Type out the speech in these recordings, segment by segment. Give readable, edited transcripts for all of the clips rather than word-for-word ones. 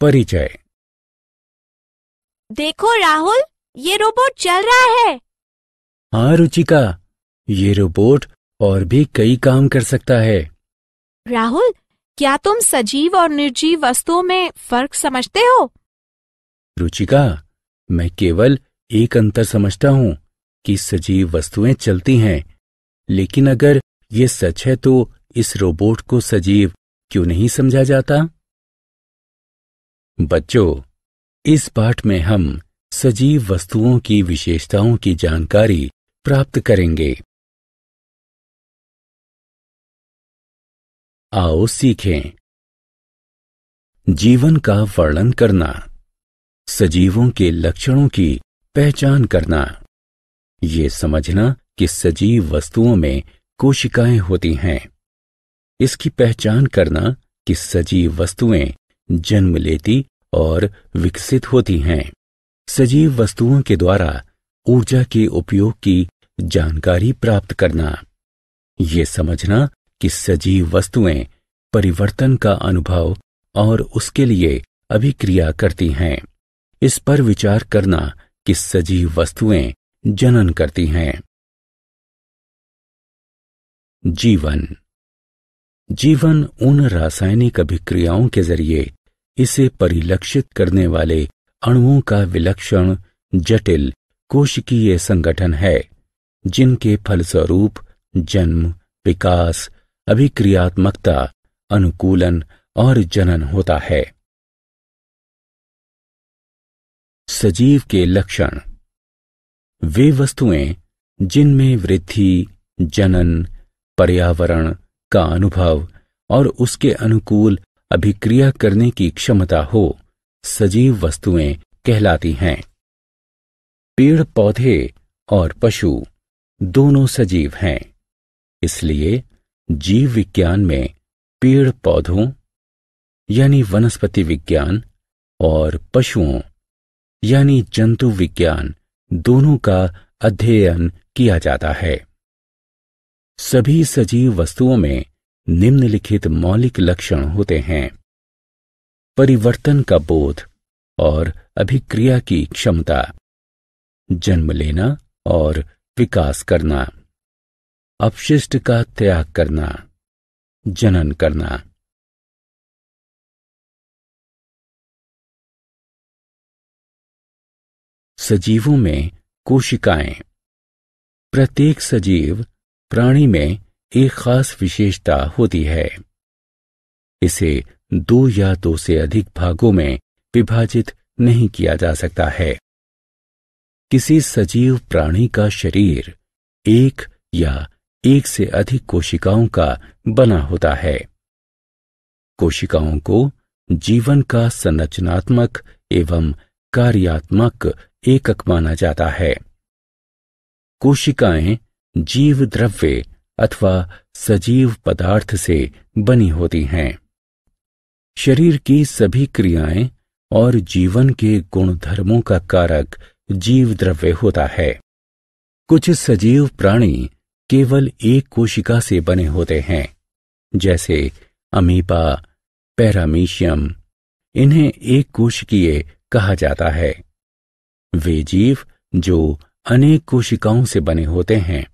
परिचय। देखो राहुल, ये रोबोट चल रहा है। हाँ रुचिका, ये रोबोट और भी कई काम कर सकता है। राहुल, क्या तुम सजीव और निर्जीव वस्तुओं में फर्क समझते हो? रुचिका, मैं केवल एक अंतर समझता हूँ कि सजीव वस्तुएं चलती हैं, लेकिन अगर ये सच है तो इस रोबोट को सजीव क्यों नहीं समझा जाता? बच्चों, इस पाठ में हम सजीव वस्तुओं की विशेषताओं की जानकारी प्राप्त करेंगे। आओ सीखें। जीवन का वर्णन करना, सजीवों के लक्षणों की पहचान करना, ये समझना कि सजीव वस्तुओं में कोशिकाएं होती हैं, इसकी पहचान करना कि सजीव वस्तुएं जन्म लेती और विकसित होती हैं, सजीव वस्तुओं के द्वारा ऊर्जा के उपयोग की जानकारी प्राप्त करना, ये समझना कि सजीव वस्तुएं परिवर्तन का अनुभव और उसके लिए अभिक्रिया करती हैं, इस पर विचार करना कि सजीव वस्तुएं जनन करती हैं। जीवन। जीवन उन रासायनिक अभिक्रियाओं के जरिए इसे परिलक्षित करने वाले अणुओं का विलक्षण जटिल कोशिकीय संगठन है, जिनके फलस्वरूप जन्म, विकास, अभिक्रियात्मकता, अनुकूलन और जनन होता है। सजीव के लक्षण। वे वस्तुएं जिनमें वृद्धि, जनन, पर्यावरण का अनुभव और उसके अनुकूल अभिक्रिया करने की क्षमता हो, सजीव वस्तुएं कहलाती हैं। पेड़ पौधे और पशु दोनों सजीव हैं, इसलिए जीव विज्ञान में पेड़ पौधों यानी वनस्पति विज्ञान और पशुओं यानी जंतु विज्ञान दोनों का अध्ययन किया जाता है। सभी सजीव वस्तुओं में निम्नलिखित मौलिक लक्षण होते हैं: परिवर्तन का बोध और अभिक्रिया की क्षमता, जन्म लेना और विकास करना, अपशिष्ट का त्याग करना, जनन करना। सजीवों में कोशिकाएं। प्रत्येक सजीव प्राणी में एक खास विशेषता होती है। इसे दो या दो से अधिक भागों में विभाजित नहीं किया जा सकता है। किसी सजीव प्राणी का शरीर एक या एक से अधिक कोशिकाओं का बना होता है। कोशिकाओं को जीवन का संरचनात्मक एवं कार्यात्मक एकक माना जाता है। कोशिकाएं जीव द्रव्य अथवा सजीव पदार्थ से बनी होती हैं। शरीर की सभी क्रियाएं और जीवन के गुणधर्मों का कारक जीव द्रव्य होता है। कुछ सजीव प्राणी केवल एक कोशिका से बने होते हैं, जैसे अमीबा, पैरामीशियम। इन्हें एक कोशिकीय कहा जाता है। वे जीव जो अनेक कोशिकाओं से बने होते हैं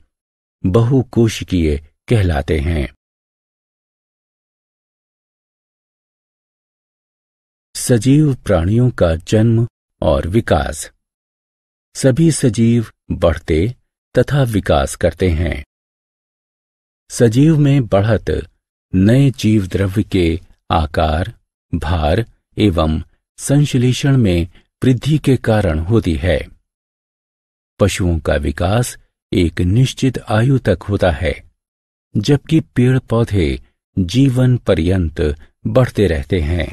बहुकोशिकीय कहलाते हैं। सजीव प्राणियों का जन्म और विकास। सभी सजीव बढ़ते तथा विकास करते हैं। सजीव में बढ़त नए जीव द्रव्य के आकार, भार एवं संश्लेषण में वृद्धि के कारण होती है। पशुओं का विकास एक निश्चित आयु तक होता है, जबकि पेड़ पौधे जीवन पर्यंत बढ़ते रहते हैं।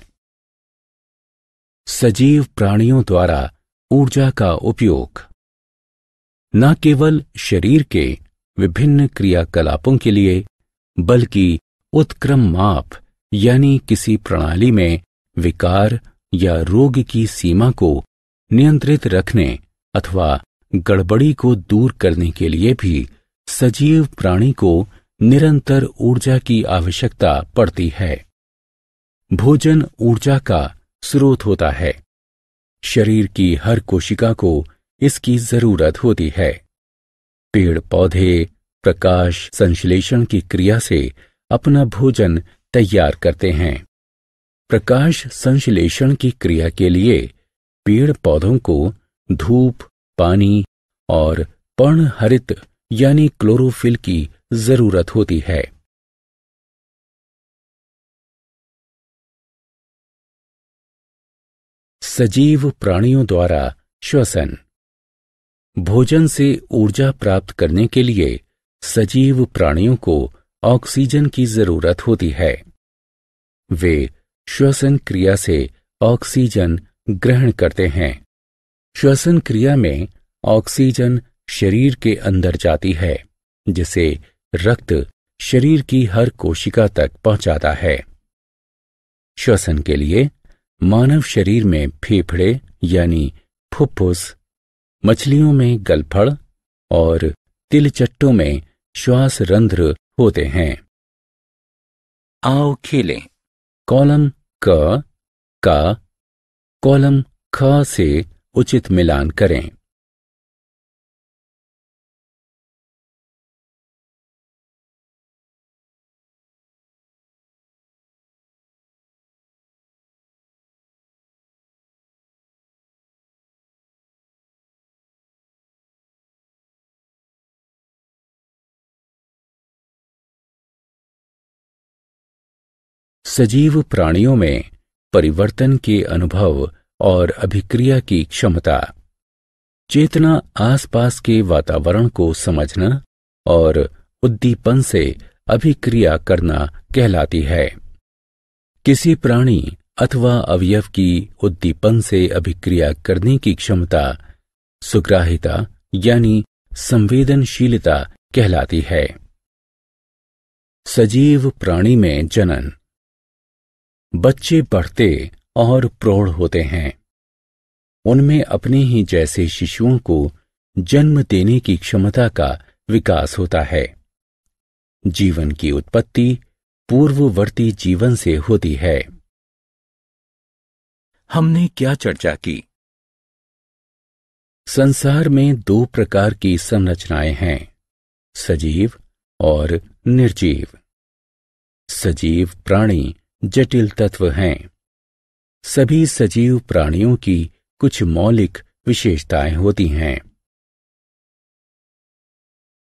सजीव प्राणियों द्वारा ऊर्जा का उपयोग। न केवल शरीर के विभिन्न क्रियाकलापों के लिए, बल्कि उत्क्रम माप यानी किसी प्रणाली में विकार या रोग की सीमा को नियंत्रित रखने अथवा गड़बड़ी को दूर करने के लिए भी सजीव प्राणी को निरंतर ऊर्जा की आवश्यकता पड़ती है। भोजन ऊर्जा का स्रोत होता है। शरीर की हर कोशिका को इसकी जरूरत होती है। पेड़ पौधे प्रकाश संश्लेषण की क्रिया से अपना भोजन तैयार करते हैं। प्रकाश संश्लेषण की क्रिया के लिए पेड़ पौधों को धूप, पानी और पर्णहरित यानी क्लोरोफिल की जरूरत होती है। सजीव प्राणियों द्वारा श्वसन। भोजन से ऊर्जा प्राप्त करने के लिए सजीव प्राणियों को ऑक्सीजन की जरूरत होती है। वे श्वसन क्रिया से ऑक्सीजन ग्रहण करते हैं। श्वसन क्रिया में ऑक्सीजन शरीर के अंदर जाती है, जिसे रक्त शरीर की हर कोशिका तक पहुंचाता है। श्वसन के लिए मानव शरीर में फेफड़े यानी फुफ्फुस, मछलियों में गलफड़ और तिलचट्टों में श्वास रंध्र होते हैं। आओ खेलें। कॉलम क का कॉलम ख से उचित मिलान करें। सजीव प्राणियों में परिवर्तन के अनुभव और अभिक्रिया की क्षमता। चेतना आसपास के वातावरण को समझना और उद्दीपन से अभिक्रिया करना कहलाती है। किसी प्राणी अथवा अवयव की उद्दीपन से अभिक्रिया करने की क्षमता सुग्राहिता यानी संवेदनशीलता कहलाती है। सजीव प्राणी में जनन। बच्चे बढ़ते और प्रौढ़ होते हैं। उनमें अपने ही जैसे शिशुओं को जन्म देने की क्षमता का विकास होता है। जीवन की उत्पत्ति पूर्ववर्ती जीवन से होती है। हमने क्या चर्चा की? संसार में दो प्रकार की संरचनाएं हैं, सजीव और निर्जीव। सजीव प्राणी जटिल तत्व हैं। सभी सजीव प्राणियों की कुछ मौलिक विशेषताएं होती हैं।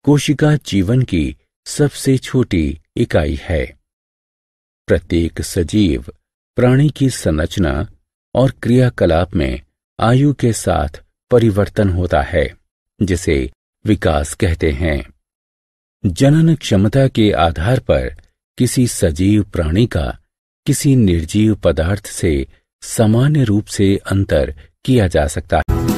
कोशिका जीवन की सबसे छोटी इकाई है। प्रत्येक सजीव प्राणी की संरचना और क्रियाकलाप में आयु के साथ परिवर्तन होता है, जिसे विकास कहते हैं। जनन क्षमता के आधार पर किसी सजीव प्राणी का किसी निर्जीव पदार्थ से सामान्य रूप से अंतर किया जा सकता है।